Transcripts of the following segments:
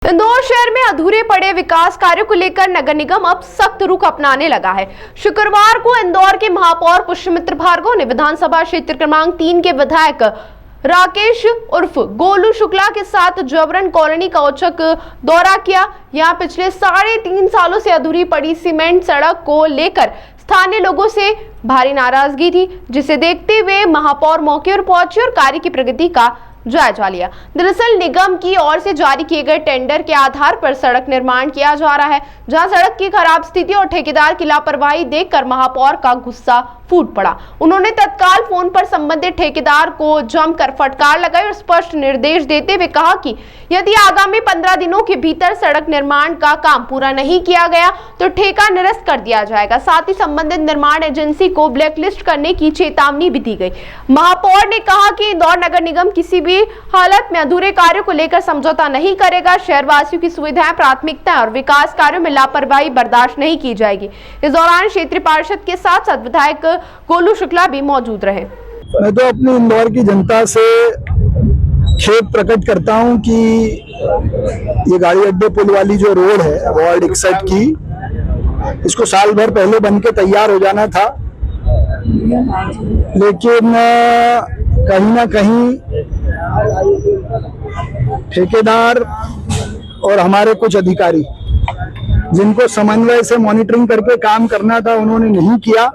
इंदौर शहर में अधूरे पड़े विकास कार्यों को लेकर नगर निगम अब सख्त रुख अपनाने लगा है। शुक्रवार को इंदौर के महापौर पुष्यमित्र भार्गव ने विधानसभा क्षेत्र क्रमांक 3 के विधायक राकेश उर्फ गोलू शुक्ला के साथ जबरन कॉलोनी का औचक दौरा किया। यहां पिछले 3.5 सालों से अधूरी पड़ी सीमेंट सड़क को लेकर स्थानीय लोगों से भारी नाराजगी थी, जिसे देखते हुए महापौर मौके पर पहुंचे और कार्य की प्रगति का जायजा लिया। दरअसल निगम की ओर से जारी किए गए टेंडर के आधार पर सड़क निर्माण किया जा रहा है, जहां सड़क की खराब स्थिति और ठेकेदार की लापरवाही देखकर महापौर का गुस्सा फूट पड़ा। उन्होंने तत्काल फोन पर संबंधित ठेकेदार को जमकर फटकार लगाई और स्पष्ट निर्देश देते हुए कहा कि यदि आगामी 15 दिनों के भीतर सड़क निर्माण का काम पूरा नहीं किया गया तो ठेका निरस्त कर दिया जाएगा। साथ ही संबंधित निर्माण एजेंसी को ब्लैकलिस्ट करने की चेतावनी भी दी गई। महापौर ने कहा कि इंदौर नगर निगम किसी भी हालत में अधूरे कार्यों को लेकर समझौता नहीं करेगा। शहरवासियों की सुविधाएं प्राथमिकता और विकास कार्यों में लापरवाही बर्दाश्त नहीं की जाएगी। इस दौरान क्षेत्रीय पार्षद के साथ साथ विधायक गोलू शुक्ला भी मौजूद रहे। मैं तो अपनी इंदौर की जनता से खेद प्रकट करता हूं कि ये गाड़ी अड्डे पुल वाली जो रोड है वार्ड 61 की, इसको साल भर पहले बन के तैयार हो जाना था, लेकिन कहीं ना कहीं ठेकेदार और हमारे कुछ अधिकारी जिनको समन्वय से मॉनिटरिंग करके काम करना था, उन्होंने नहीं किया।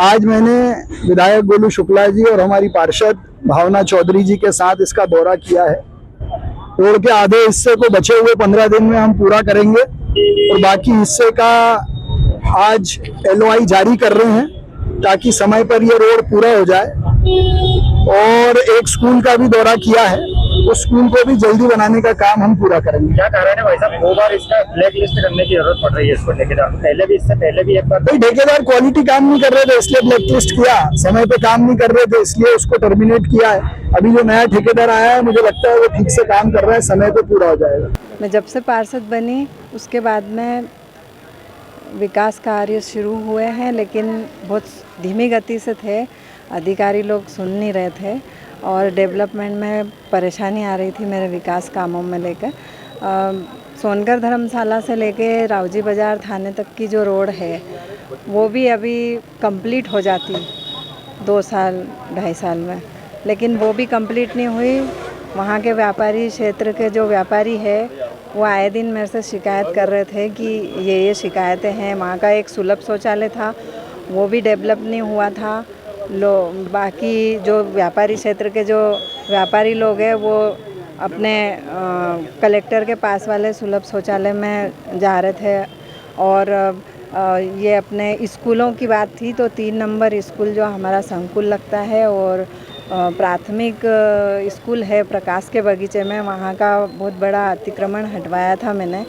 आज मैंने विधायक गोलू शुक्ला जी और हमारी पार्षद भावना चौधरी जी के साथ इसका दौरा किया है। रोड के आधे हिस्से को बचे हुए 15 दिन में हम पूरा करेंगे और बाकी हिस्से का आज LOI जारी कर रहे हैं ताकि समय पर ये रोड पूरा हो जाए। और एक स्कूल का भी दौरा किया है, उस स्कूल को भी जल्दी बनाने का काम हम पूरा करेंगे। क्या कारण है भाई साहब, 2 बार इसका ब्लैक लिस्ट करने की जरूरत पड़ रही है इसको? ठेकेदार इससे पहले भी एक बार ठेकेदार क्वालिटी काम नहीं कर रहे थे इसलिए ब्लैक लिस्ट किया, समय पे काम नहीं कर रहे थे इसलिए उसको टर्मिनेट किया है। अभी जो नया ठेकेदार आया है मुझे लगता है वो ठीक से काम कर रहा है, समय पे पूरा हो जाएगा। मैं जब से पार्षद बनी उसके बाद में विकास कार्य शुरू हुए हैं, लेकिन बहुत धीमी गति से थे। अधिकारी लोग सुन नहीं रहे थे और डेवलपमेंट में परेशानी आ रही थी मेरे विकास कामों में लेकर। सोनकर धर्मशाला से लेके रावजी बाज़ार थाने तक की जो रोड है वो भी अभी कंप्लीट हो जाती 2 साल 2.5 साल में, लेकिन वो भी कंप्लीट नहीं हुई। वहाँ के व्यापारी क्षेत्र के जो व्यापारी है वो आए दिन मेरे से शिकायत कर रहे थे कि ये शिकायतें हैं। वहाँ का एक सुलभ शौचालय था वो भी डेवलप नहीं हुआ था। बाकी जो व्यापारी क्षेत्र के जो व्यापारी लोग हैं वो अपने कलेक्टर के पास वाले सुलभ शौचालय में जा रहे थे। और ये अपने स्कूलों की बात थी तो 3 नंबर स्कूल जो हमारा संकुल लगता है और प्राथमिक स्कूल है प्रकाश के बगीचे में, वहाँ का बहुत बड़ा अतिक्रमण हटवाया था मैंने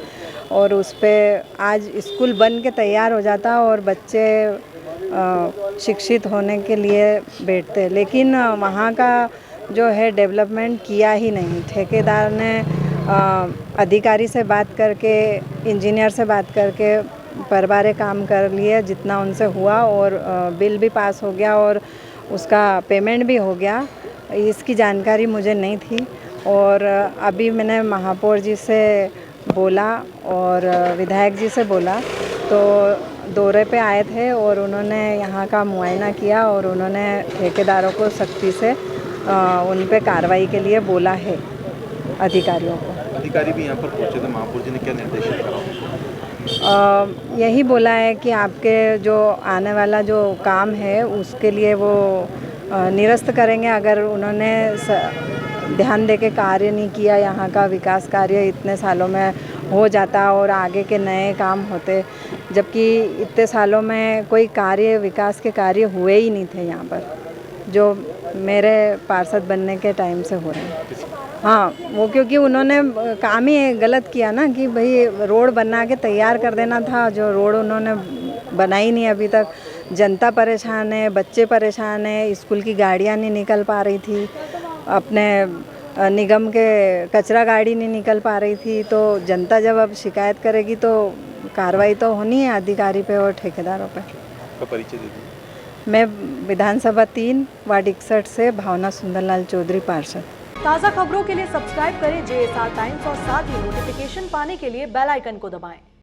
और उस पर आज स्कूल बन के तैयार हो जाता और बच्चे शिक्षित होने के लिए बैठते, लेकिन वहाँ का जो है डेवलपमेंट किया ही नहीं। ठेकेदार ने अधिकारी से बात करके, इंजीनियर से बात करके परबारे काम कर लिए जितना उनसे हुआ और बिल भी पास हो गया और उसका पेमेंट भी हो गया। इसकी जानकारी मुझे नहीं थी और अभी मैंने महापौर जी से बोला और विधायक जी से बोला तो दौरे पे आए थे और उन्होंने यहाँ का मुआयना किया और उन्होंने ठेकेदारों को सख्ती से उन पे कार्रवाई के लिए बोला है अधिकारियों को। अधिकारी भी यहाँ पर पहुँचे थे, महापौर जी ने क्या निर्देश दिया? यही बोला है कि आपके जो आने वाला जो काम है उसके लिए वो निरस्त करेंगे। अगर उन्होंने ध्यान दे के कार्य नहीं किया, यहाँ का विकास कार्य इतने सालों में हो जाता और आगे के नए काम होते, जबकि इतने सालों में कोई कार्य विकास के कार्य हुए ही नहीं थे यहाँ पर जो मेरे पार्षद बनने के टाइम से हो रहे हैं। हाँ, वो क्योंकि उन्होंने काम ही गलत किया ना कि भाई रोड बना के तैयार कर देना था, जो रोड उन्होंने बनाई नहीं अभी तक। जनता परेशान है, बच्चे परेशान है, स्कूल की गाड़ियाँ नहीं निकल पा रही थी, अपने निगम के कचरा गाड़ी नहीं निकल पा रही थी। तो जनता जब अब शिकायत करेगी तो कार्रवाई तो होनी है अधिकारी पे और ठेकेदारों पे। का परिचय दे दीजिए। मैं विधानसभा 3 वार्ड 61 से भावना सुंदरलाल चौधरी पार्षद। ताज़ा खबरों के लिए सब्सक्राइब करें JSR टाइम्स और साथ ही नोटिफिकेशन पाने के लिए बेल आइकन को दबाएं।